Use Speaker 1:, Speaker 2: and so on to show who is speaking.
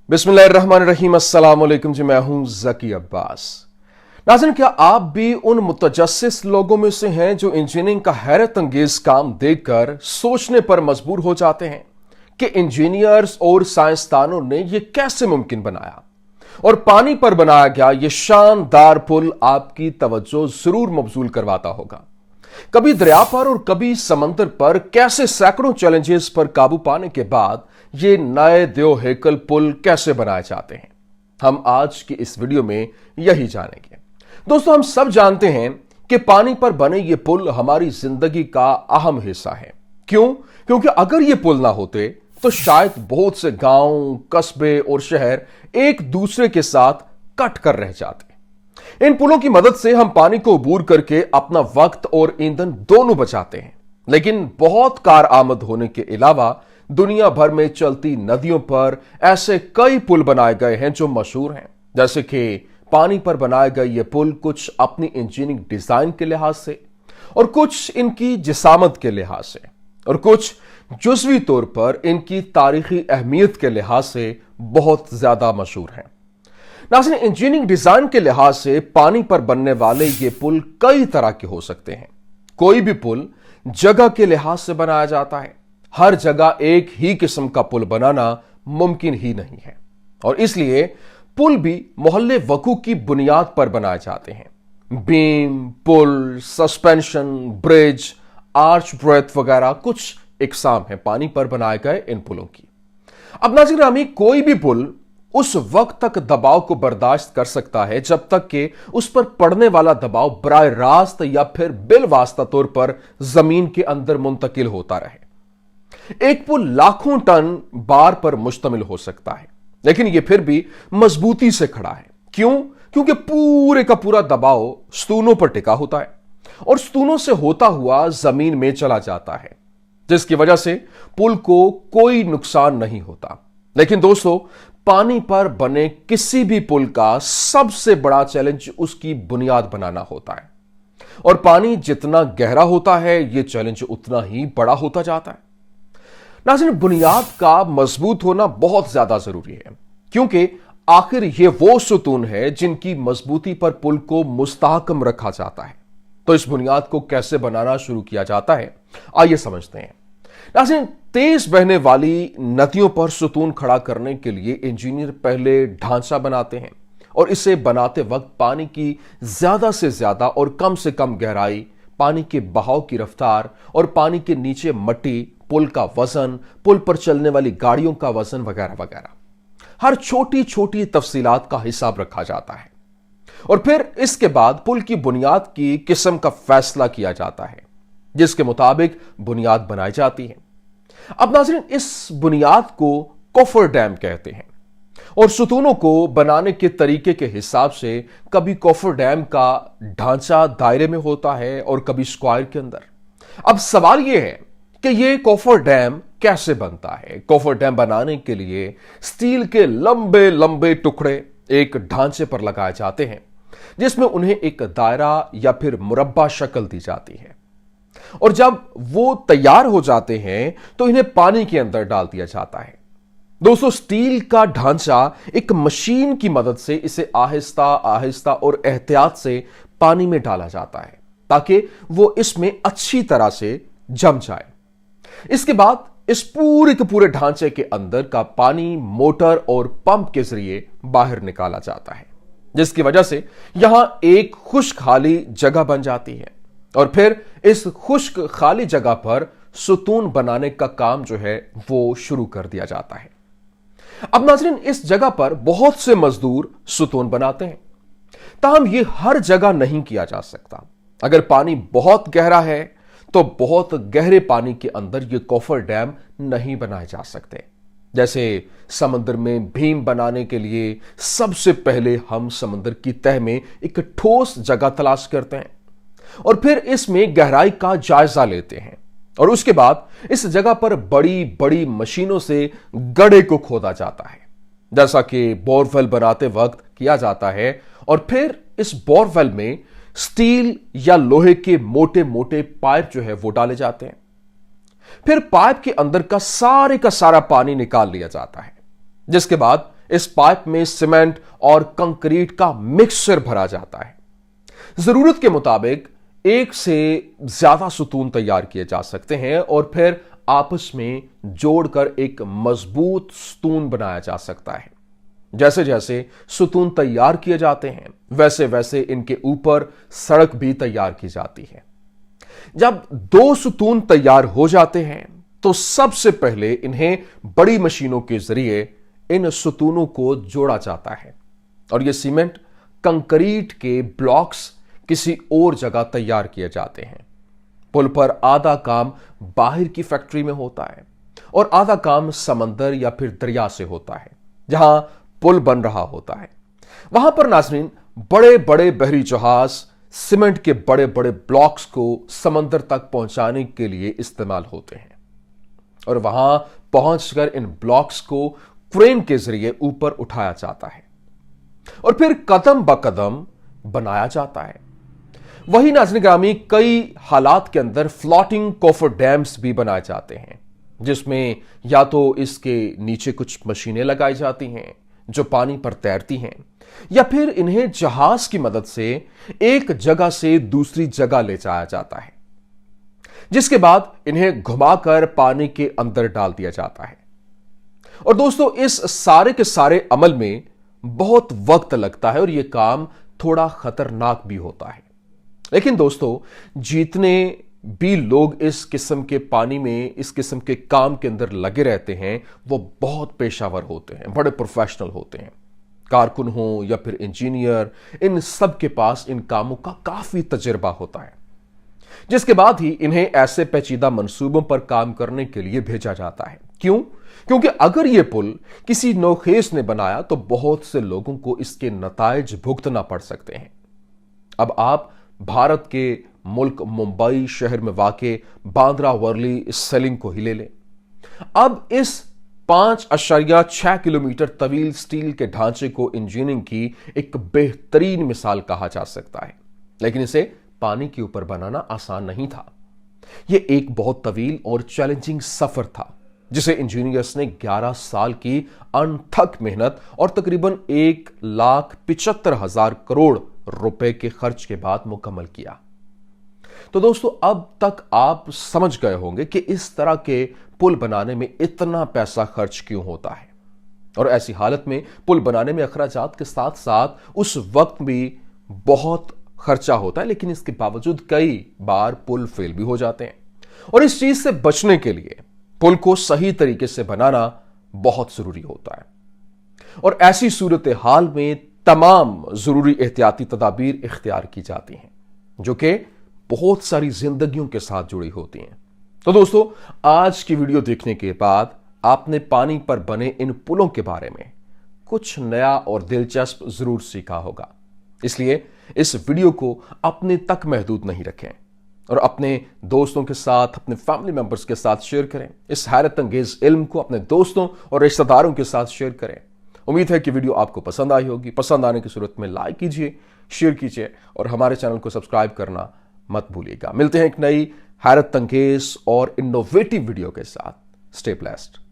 Speaker 1: बिस्मिल्लाहिर्रहमानिर्रहीम। अस्सलाम वालेकुम जी, मैं हूं ज़की अब्बास। नाज़रीन, क्या आप भी उन मुतजस्सिस लोगों में से हैं जो इंजीनियरिंग का हैरत अंगेज काम देखकर सोचने पर मजबूर हो जाते हैं कि इंजीनियर्स और साइंसदानों ने यह कैसे मुमकिन बनाया, और पानी पर बनाया गया यह शानदार पुल आपकी तवज्जो जरूर मबजूल करवाता होगा। कभी दरिया पर और कभी समंदर पर कैसे सैकड़ों चैलेंजेस पर काबू पाने के बाद ये नए देव हेकल पुल कैसे बनाए जाते हैं, हम आज की इस वीडियो में यही जानेंगे। दोस्तों, हम सब जानते हैं कि पानी पर बने ये पुल हमारी जिंदगी का अहम हिस्सा है। क्यों? क्योंकि अगर ये पुल ना होते तो शायद बहुत से गांव, कस्बे और शहर एक दूसरे के साथ कट कर रह जाते। इन पुलों की मदद से हम पानी को अबूर करके अपना वक्त और ईंधन दोनों बचाते हैं। लेकिन बहुत कार आमद होने के अलावा दुनिया भर में चलती नदियों पर ऐसे कई पुल बनाए गए हैं जो मशहूर हैं। जैसे कि पानी पर बनाए गए ये पुल कुछ अपनी इंजीनियरिंग डिजाइन के लिहाज से, और कुछ इनकी जिसामत के लिहाज से, और कुछ जुज़वी तौर पर इनकी तारीखी अहमियत के लिहाज से बहुत ज्यादा मशहूर हैं। नाज़रीन, इंजीनियरिंग डिजाइन के लिहाज से पानी पर बनने वाले ये पुल कई तरह के हो सकते हैं। कोई भी पुल जगह के लिहाज से बनाया जाता है। हर जगह एक ही किस्म का पुल बनाना मुमकिन ही नहीं है, और इसलिए पुल भी मोहल्ले वकू की बुनियाद पर बनाए जाते हैं। बीम, पुल, सस्पेंशन, ब्रिज, आर्च ब्रेथ वगैरह कुछ इकसाम है पानी पर बनाए गए इन पुलों की। अब नाज़रीन, हमें कोई भी पुल उस वक्त तक दबाव को बर्दाश्त कर सकता है जब तक कि उस पर पड़ने वाला दबाव बराह रास्त या फिर बिल वास्ता तौर पर जमीन के अंदर मुंतकिल होता रहे। एक पुल लाखों टन बार पर मुश्तमिल हो सकता है, लेकिन यह फिर भी मजबूती से खड़ा है। क्यों? क्योंकि पूरे का पूरा दबाव स्तूनों पर टिका होता है और स्तूनों से होता हुआ जमीन में चला जाता है, जिसकी वजह से पुल को कोई नुकसान नहीं होता। लेकिन दोस्तों, पानी पर बने किसी भी पुल का सबसे बड़ा चैलेंज उसकी बुनियाद बनाना होता है, और पानी जितना गहरा होता है यह चैलेंज उतना ही बड़ा होता जाता है। नाज़रीन, बुनियाद का मजबूत होना बहुत ज्यादा जरूरी है, क्योंकि आखिर यह वो सुतून है जिनकी मजबूती पर पुल को मुस्तहकम रखा जाता है। तो इस बुनियाद को कैसे बनाना शुरू किया जाता है, आइए समझते हैं। नाज़रीन, तेज बहने वाली नदियों पर सुतून खड़ा करने के लिए इंजीनियर पहले ढांचा बनाते हैं, और इसे बनाते वक्त पानी की ज्यादा से ज्यादा और कम से कम गहराई, पानी के बहाव की रफ्तार और पानी के नीचे मट्टी, पुल का वजन, पुल पर चलने वाली गाड़ियों का वजन वगैरह वगैरह, हर छोटी छोटी तफसीलात का हिसाब रखा जाता है। और फिर इसके बाद पुल की बुनियाद की किस्म का फैसला किया जाता है, जिसके मुताबिक बुनियाद बनाई जाती है। अब नाज़रीन, इस बुनियाद को कोफर डैम कहते हैं, और सुतूनों को बनाने के तरीके के हिसाब से कभी कोफर डैम का ढांचा दायरे में होता है और कभी स्क्वायर के अंदर। अब सवाल यह है कि यह कोफर डैम कैसे बनता है। कोफर डैम बनाने के लिए स्टील के लंबे लंबे टुकड़े एक ढांचे पर लगाए जाते हैं, जिसमें उन्हें एक दायरा या फिर मुरब्बा शक्ल दी जाती है, और जब वो तैयार हो जाते हैं तो इन्हें पानी के अंदर डाल दिया जाता है। दोस्तों, स्टील का ढांचा एक मशीन की मदद से इसे आहिस्ता आहिस्ता और एहतियात से पानी में डाला जाता है, ताकि वो इसमें अच्छी तरह से जम जाए। इसके बाद इस पूरे के पूरे ढांचे के अंदर का पानी मोटर और पंप के जरिए बाहर निकाला जाता है, जिसकी वजह से यहां एक खुश्क खाली जगह बन जाती है, और फिर इस खुश्क खाली जगह पर सुतून बनाने का काम जो है वो शुरू कर दिया जाता है। अब नाज़रीन, इस जगह पर बहुत से मजदूर सुतून बनाते हैं, ताहम यह हर जगह नहीं किया जा सकता। अगर पानी बहुत गहरा है तो बहुत गहरे पानी के अंदर ये कोफर डैम नहीं बनाए जा सकते। जैसे समंदर में भीम बनाने के लिए सबसे पहले हम समंदर की तह में एक ठोस जगह तलाश करते हैं, और फिर इसमें गहराई का जायजा लेते हैं, और उसके बाद इस जगह पर बड़ी बड़ी मशीनों से गड्ढे को खोदा जाता है, जैसा कि बोरवेल बनाते वक्त किया जाता है। और फिर इस बोरवेल में स्टील या लोहे के मोटे मोटे पाइप जो है वो डाले जाते हैं। फिर पाइप के अंदर का सारा पानी निकाल लिया जाता है, जिसके बाद इस पाइप में सीमेंट और कंक्रीट का मिक्सचर भरा जाता है। जरूरत के मुताबिक एक से ज्यादा सुतून तैयार किए जा सकते हैं और फिर आपस में जोड़कर एक मजबूत सुतून बनाया जा सकता है। जैसे जैसे सुतून तैयार किए जाते हैं वैसे वैसे इनके ऊपर सड़क भी तैयार की जाती है। जब 2 सुतून तैयार हो जाते हैं तो सबसे पहले इन्हें बड़ी मशीनों के जरिए इन सुतूनों को जोड़ा जाता है और ये सीमेंट कंक्रीट के ब्लॉक्स किसी और जगह तैयार किए जाते हैं। पुल पर आधा काम बाहर की फैक्ट्री में होता है और आधा काम समंदर या फिर दरिया से होता है जहां पुल बन रहा होता है। वहां पर नाज़रीन बड़े बड़े बहरी जहाज सीमेंट के बड़े बड़े ब्लॉक्स को समंदर तक पहुंचाने के लिए इस्तेमाल होते हैं और वहां पहुंचकर इन ब्लॉक्स को क्रेन के जरिए ऊपर उठाया जाता है और फिर कदम ब कदम बनाया जाता है। वही नाज़रीन ग्रामी कई हालात के अंदर फ्लोटिंग कोफर डैम्स भी बनाए जाते हैं जिसमें या तो इसके नीचे कुछ मशीनें लगाई जाती हैं जो पानी पर तैरती हैं या फिर इन्हें जहाज की मदद से एक जगह से दूसरी जगह ले जाया जाता है, जिसके बाद इन्हें घुमाकर पानी के अंदर डाल दिया जाता है। और दोस्तों इस सारे के सारे अमल में बहुत वक्त लगता है और यह काम थोड़ा खतरनाक भी होता है। लेकिन दोस्तों जितने भी लोग इस किस्म के पानी में इस किस्म के काम के अंदर लगे रहते हैं वो बहुत पेशावर होते हैं, बड़े प्रोफेशनल होते हैं। कारकुन हो या फिर इंजीनियर, इन सब के पास इन कामों का काफी तजुर्बा होता है, जिसके बाद ही इन्हें ऐसे पेचीदा मंसूबों पर काम करने के लिए भेजा जाता है। क्यों? क्योंकि अगर यह पुल किसी नौखेज ने बनाया तो बहुत से लोगों को इसके नतायज भुगतना पड़ सकते हैं। अब आप भारत के मुल्क मुंबई शहर में वाक़े बांद्रा वर्ली सेलिंग को ही ले लें। अब इस 5.6 किलोमीटर तवील स्टील के ढांचे को इंजीनियरिंग की एक बेहतरीन मिसाल कहा जा सकता है, लेकिन इसे पानी के ऊपर बनाना आसान नहीं था। यह एक बहुत तवील और चैलेंजिंग सफर था जिसे इंजीनियर्स ने 11 साल की अनथक मेहनत और तकरीबन 1,75,000 करोड़ रुपए के खर्च के बाद मुकम्मल किया। तो दोस्तों अब तक आप समझ गए होंगे कि इस तरह के पुल बनाने में इतना पैसा खर्च क्यों होता है और ऐसी हालत में पुल बनाने में अखराजात के साथ साथ उस वक्त भी बहुत खर्चा होता है, लेकिन इसके बावजूद कई बार पुल फेल भी हो जाते हैं। और इस चीज से बचने के लिए पुल को सही तरीके से बनाना बहुत जरूरी होता है और ऐसी सूरत हाल में तमाम जरूरी एहतियाती तदाबीर इख्तियार की जाती हैं जो कि बहुत सारी जिंदगियों के साथ जुड़ी होती हैं। तो दोस्तों आज की वीडियो देखने के बाद आपने पानी पर बने इन पुलों के बारे में कुछ नया और दिलचस्प जरूर सीखा होगा। इसलिए इस वीडियो को अपने तक महदूद नहीं रखें और अपने दोस्तों के साथ, अपने फैमिली मेंबर्स के साथ शेयर करें। इस हैरत अंगेज इल्म को अपने दोस्तों और रिश्तेदारों के साथ शेयर करें। उम्मीद है कि वीडियो आपको पसंद आई होगी। पसंद आने की सूरत में लाइक कीजिए, शेयर कीजिए और हमारे चैनल को सब्सक्राइब करना मत भूलिएगा। मिलते हैं एक नई हैरत अंगेज और इनोवेटिव वीडियो के साथ। Stay blessed.